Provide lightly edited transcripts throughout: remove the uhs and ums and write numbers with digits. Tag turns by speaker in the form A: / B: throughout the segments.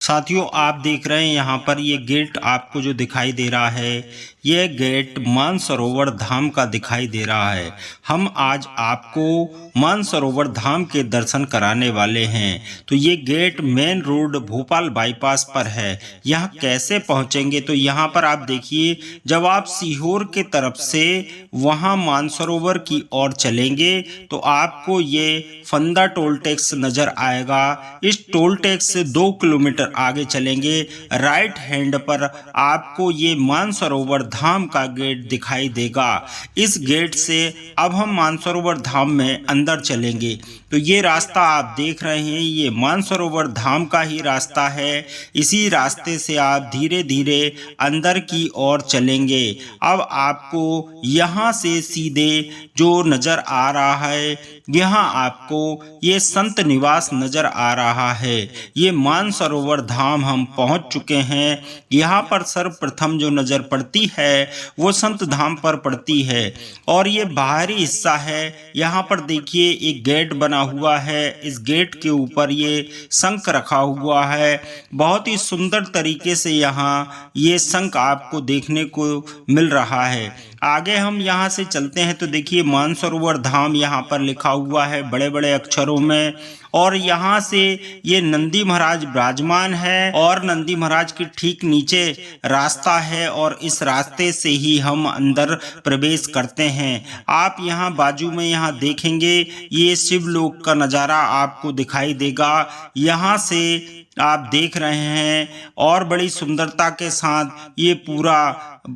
A: साथियों, आप देख रहे हैं यहाँ पर ये गेट आपको जो दिखाई दे रहा है, ये गेट मानसरोवर धाम का दिखाई दे रहा है। हम आज आपको मानसरोवर धाम के दर्शन कराने वाले हैं। तो ये gate main road Bhopal bypass पर है। यहाँ कैसे पहुँचेंगे? तो यहाँ पर आप देखिए, जब आप सीहोर के तरफ से वहाँ मानसरोवर की ओर चलेंगे तो आपको ये फंदा टोल टैक्स नज़र आएगा। इस टोल टैक्स से 2 किलोमीटर आगे चलेंगे, राइट हैंड पर आपको ये मानसरोवर धाम का गेट दिखाई देगा। इस गेट से अब हम मानसरोवर धाम में अंदर चलेंगे। तो ये रास्ता आप देख रहे हैं, ये मानसरोवर धाम का ही रास्ता है। इसी रास्ते से आप धीरे धीरे अंदर की ओर चलेंगे। अब आपको यहाँ से सीधे जो नज़र आ रहा है, यहाँ आपको ये संत निवास नज़र आ रहा है। ये मानसरोवर धाम हम पहुँच चुके हैं। यहाँ पर सर्वप्रथम जो नज़र पड़ती है वो संत धाम पर पड़ती है। और ये बाहरी हिस्सा है। यहाँ पर देखिए एक गेट बना हुआ है। इस गेट के ऊपर ये शंख रखा हुआ है। बहुत ही सुंदर तरीके से यहाँ ये शंख आपको देखने को मिल रहा है। आगे हम यहाँ से चलते हैं तो देखिए मानसरोवर धाम यहाँ पर लिखा हुआ है बड़े बड़े अक्षरों में। और यहाँ से ये नंदी महाराज विराजमान है और नंदी महाराज के ठीक नीचे रास्ता है और इस रास्ते से ही हम अंदर प्रवेश करते हैं। आप यहाँ बाजू में यहाँ देखेंगे, ये शिवलोक का नज़ारा आपको दिखाई देगा। यहाँ से आप देख रहे हैं और बड़ी सुंदरता के साथ ये पूरा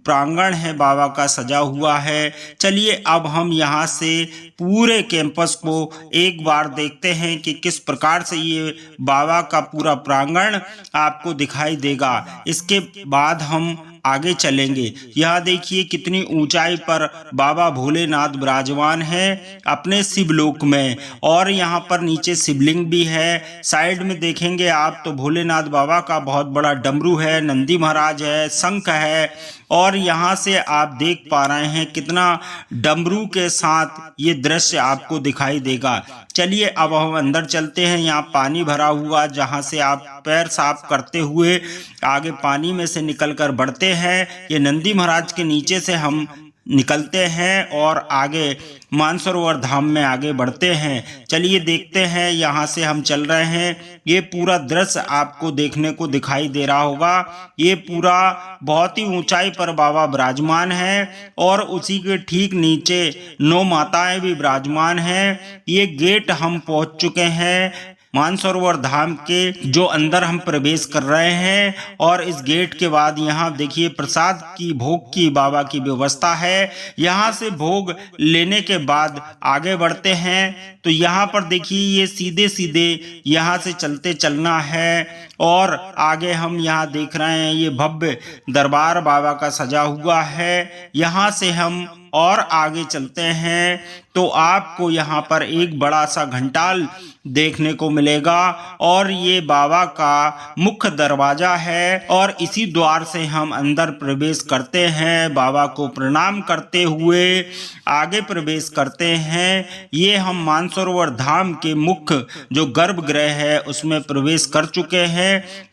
A: प्रांगण है बाबा का सजा हुआ है। चलिए अब हम यहाँ से पूरे कैंपस को एक बार देखते हैं कि किस प्रकार से ये बाबा का पूरा प्रांगण आपको दिखाई देगा। इसके बाद हम आगे चलेंगे। यहाँ देखिए कितनी ऊंचाई पर बाबा भोलेनाथ विराजमान है अपने शिवलोक में। और यहाँ पर नीचे शिवलिंग भी है। साइड में देखेंगे आप तो भोलेनाथ बाबा का बहुत बड़ा डमरू है, नंदी महाराज है, शंख है। और यहाँ से आप देख पा रहे हैं कितना डमरू के साथ ये दृश्य आपको दिखाई देगा। चलिए अब हम अंदर चलते हैं। यहाँ पानी भरा हुआ, जहाँ से आप पैर साफ करते हुए आगे पानी में से निकलकर बढ़ते हैं। ये नंदी महाराज के नीचे से हम निकलते हैं और आगे मानसरोवर धाम में आगे बढ़ते हैं। चलिए देखते हैं, यहाँ से हम चल रहे हैं। ये पूरा दृश्य आपको देखने को दिखाई दे रहा होगा। ये पूरा बहुत ही ऊंचाई पर बाबा विराजमान है और उसी के ठीक नीचे 9 माताएं भी विराजमान हैं। ये गेट हम पहुंच चुके हैं मानसरोवर धाम के, जो अंदर हम प्रवेश कर रहे हैं। और इस गेट के बाद यहाँ देखिए प्रसाद की, भोग की बाबा की व्यवस्था है। यहाँ से भोग लेने के बाद आगे बढ़ते हैं तो यहाँ पर देखिए ये सीधे सीधे यहाँ से चलते चलना है। और आगे हम यहाँ देख रहे हैं ये भव्य दरबार बाबा का सजा हुआ है। यहाँ से हम और आगे चलते हैं तो आपको यहाँ पर एक बड़ा सा घंटाल देखने को मिलेगा और ये बाबा का मुख्य दरवाजा है। और इसी द्वार से हम अंदर प्रवेश करते हैं। बाबा को प्रणाम करते हुए आगे प्रवेश करते हैं। ये हम मानसरोवर धाम के मुख्य जो गर्भगृह है उसमें प्रवेश कर चुके हैं।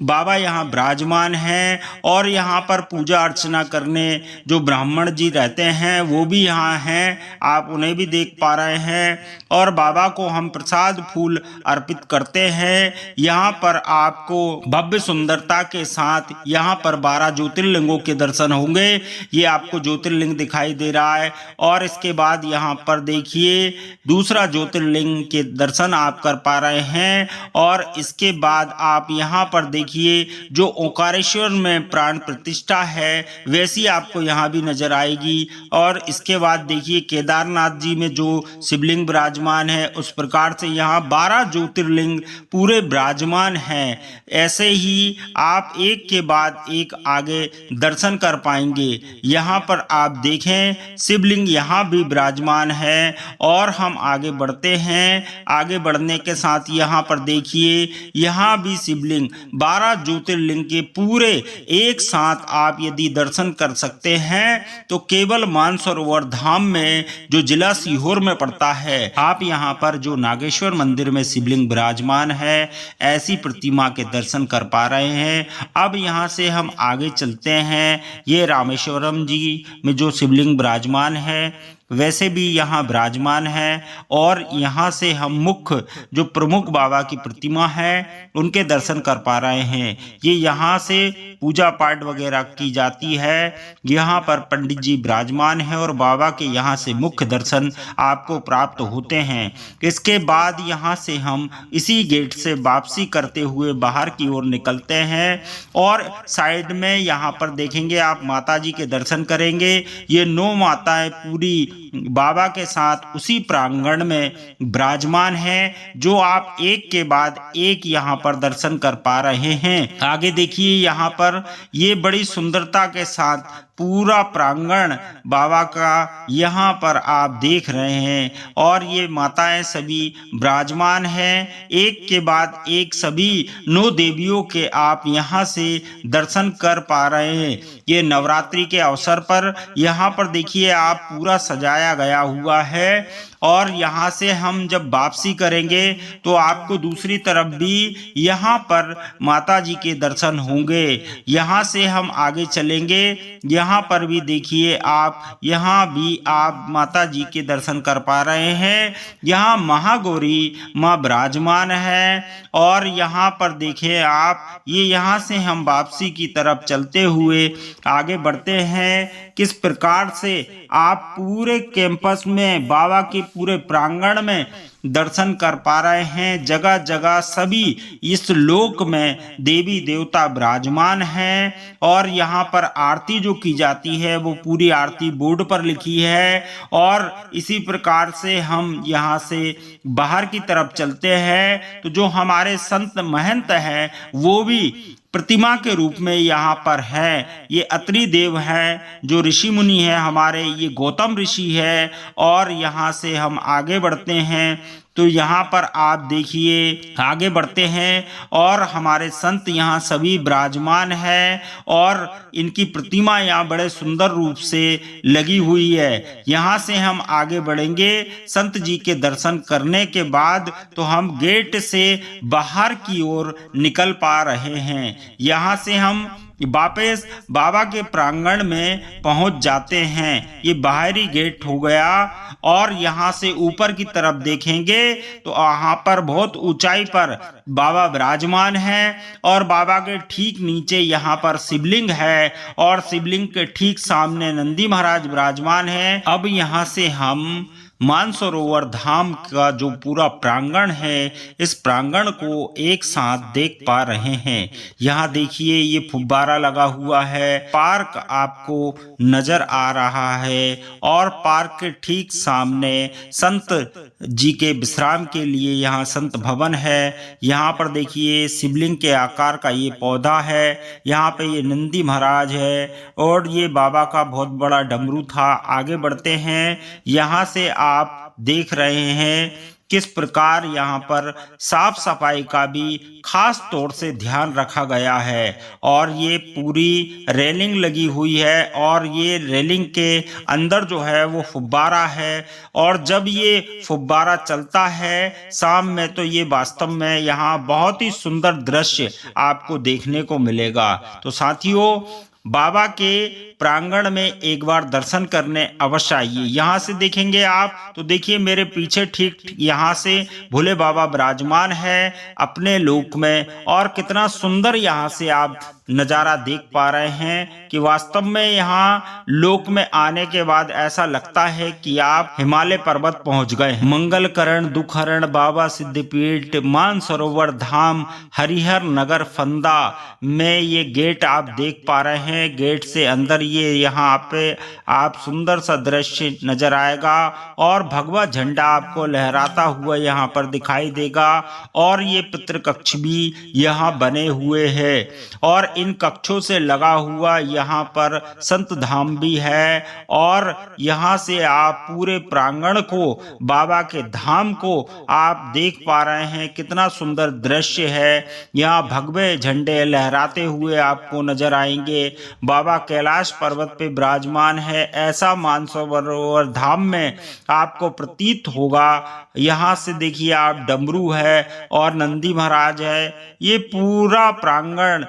A: बाबा यहाँ विराजमान हैं और यहाँ पर पूजा अर्चना करने जो ब्राह्मण जी रहते हैं वो भी यहाँ हैं। आप उन्हें भी देख पा रहे हैं। और बाबा को हम प्रसाद फूल अर्पित करते हैं। यहाँ पर आपको भव्य सुंदरता के साथ यहाँ पर 12 ज्योतिर्लिंगों के दर्शन होंगे। ये आपको ज्योतिर्लिंग दिखाई दे रहा है। और इसके बाद यहाँ पर देखिए दूसरा ज्योतिर्लिंग के दर्शन आप कर पा रहे हैं। और इसके बाद आप यहाँ पर देखिए जो ओंकारेश्वर में प्राण प्रतिष्ठा है वैसी आपको यहाँ भी नजर आएगी। और इसके बाद देखिए केदारनाथ जी में जो शिवलिंग विराजमान है उस प्रकार से यहाँ 12 ज्योतिर्लिंग पूरे विराजमान हैं। ऐसे ही आप एक के बाद एक आगे दर्शन कर पाएंगे। यहाँ पर आप देखें शिवलिंग यहाँ भी विराजमान है। और हम आगे बढ़ते बढ़ते हैं। आगे बढ़ने के साथ यहाँ पर देखिए, यहाँ भी शिवलिंग 12 ज्योतिर्लिंग के पूरे एक साथ आप यदि दर्शन कर सकते हैं तो केवल मानसरोवर धाम में, जो जिला सीहोर में पड़ता है, आप यहाँ पर जो नागेश्वर मंदिर में शिवलिंग विराजमान है, ऐसी प्रतिमा के दर्शन कर पा रहे हैं। अब यहाँ से हम आगे चलते हैं। ये रामेश्वरम जी में जो शिवलिंग विराजमान है वैसे भी यहाँ विराजमान है, और यहाँ से हम मुख्य जो प्रमुख बाबा की प्रतिमा है उनके दर्शन कर पा रहे हैं। ये यहाँ से पूजा पाठ वगैरह की जाती है। यहाँ पर पंडित जी विराजमान है और बाबा के यहाँ से मुख्य दर्शन आपको प्राप्त होते हैं। इसके बाद यहाँ से हम इसी गेट से वापसी करते हुए बाहर की ओर निकलते हैं, और साइड में यहाँ पर देखेंगे आप माता जी के दर्शन करेंगे। ये 9 माताएं पूरी बाबा के साथ उसी प्रांगण में विराजमान हैं, जो आप एक के बाद एक यहाँ पर दर्शन कर पा रहे हैं। आगे देखिए, यहाँ पर ये बड़ी सुंदरता के साथ पूरा प्रांगण बाबा का यहाँ पर आप देख रहे हैं, और ये माताएं सभी विराजमान हैं। एक के बाद एक सभी 9 देवियों के आप यहाँ से दर्शन कर पा रहे हैं। ये नवरात्रि के अवसर पर यहाँ पर देखिए आप पूरा सजाया गया हुआ है, और यहाँ से हम जब वापसी करेंगे तो आपको दूसरी तरफ भी यहाँ पर माता जी के दर्शन होंगे। यहाँ से हम आगे चलेंगे, यहाँ पर भी देखिए आप, यहाँ भी आप माता जी के दर्शन कर पा रहे हैं। यहाँ महागौरी माँ विराजमान है, और यहाँ पर देखिए आप, ये यहाँ से हम वापसी की तरफ चलते हुए आगे बढ़ते हैं। किस प्रकार से आप पूरे कैंपस में बाबा के पूरे प्रांगण में दर्शन कर पा रहे हैं। जगह जगह सभी इस लोक में देवी देवता विराजमान हैं, और यहाँ पर आरती जो की जाती है वो पूरी आरती बोर्ड पर लिखी है। और इसी प्रकार से हम यहाँ से बाहर की तरफ चलते हैं तो जो हमारे संत महंत हैं वो भी प्रतिमा के रूप में यहाँ पर है। ये अत्रि देव है, जो ऋषि मुनि है हमारे, ये गौतम ऋषि है। और यहाँ से हम आगे बढ़ते हैं तो यहाँ पर आप देखिए, आगे बढ़ते हैं और हमारे संत यहाँ सभी विराजमान है, और इनकी प्रतिमा यहाँ बड़े सुंदर रूप से लगी हुई है। यहाँ से हम आगे बढ़ेंगे संत जी के दर्शन करने के बाद, तो हम गेट से बाहर की ओर निकल पा रहे हैं। यहाँ से हम वापस बाबा के प्रांगण में पहुंच जाते हैं। ये बाहरी गेट हो गया, और यहाँ से ऊपर की तरफ देखेंगे तो यहाँ पर बहुत ऊंचाई पर बाबा विराजमान हैं, और बाबा के ठीक नीचे यहाँ पर शिवलिंग है, और शिवलिंग के ठीक सामने नंदी महाराज विराजमान हैं। अब यहाँ से हम मानसरोवर धाम का जो पूरा प्रांगण है, इस प्रांगण को एक साथ देख पा रहे हैं। यहाँ देखिए, ये फुब्बारा लगा हुआ है, पार्क आपको नजर आ रहा है, और पार्क के ठीक सामने संत जी के विश्राम के लिए यहाँ संत भवन है। यहाँ पर देखिए शिवलिंग के आकार का ये पौधा है, यहाँ पे ये नंदी महाराज है, और ये बाबा का बहुत बड़ा डमरू था। आगे बढ़ते हैं, यहाँ से आप देख रहे हैं किस प्रकार यहाँ पर साफ सफाई का भी खास तौर से ध्यान रखा गया है, और ये पूरी रेलिंग लगी हुई है, और ये रेलिंग के अंदर जो है वो फुब्बारा है, और जब ये फुब्बारा चलता है शाम में तो ये वास्तव में यहाँ बहुत ही सुंदर दृश्य आपको देखने को मिलेगा। तो साथियों, बाबा के प्रांगण में एक बार दर्शन करने अवश्य आइए। यहाँ से देखेंगे आप तो देखिए मेरे पीछे ठीक यहाँ से भोले बाबा विराजमान है अपने लोक में, और कितना सुंदर यहाँ से आप नज़ारा देख पा रहे हैं कि वास्तव में यहाँ लोक में आने के बाद ऐसा लगता है कि आप हिमालय पर्वत पहुँच गए। मंगलकरण दुखहरण बाबा सिद्धपीठ मानसरोवर धाम हरिहर नगर फंदा में ये गेट आप देख पा रहे हैं। गेट से अंदर ये यहाँ पे आप सुंदर सा दृश्य नजर आएगा, और भगवा झंडा आपको लहराता हुआ यहाँ पर दिखाई देगा, और ये पितृकक्ष भी यहाँ बने हुए हैं। और इन कक्षों से लगा हुआ यहाँ पर संत धाम भी है और यहाँ से आप पूरे प्रांगण को, बाबा के धाम को आप देख पा रहे हैं। कितना सुंदर दृश्य है। यहाँ भगवे झंडे लहराते हुए आपको नजर आएंगे। बाबा कैलाश पर्वत पे विराजमान है, ऐसा मानसरोवर धाम में आपको प्रतीत होगा। यहाँ से देखिए आप डमरू है और नंदी महाराज है। ये पूरा प्रांगण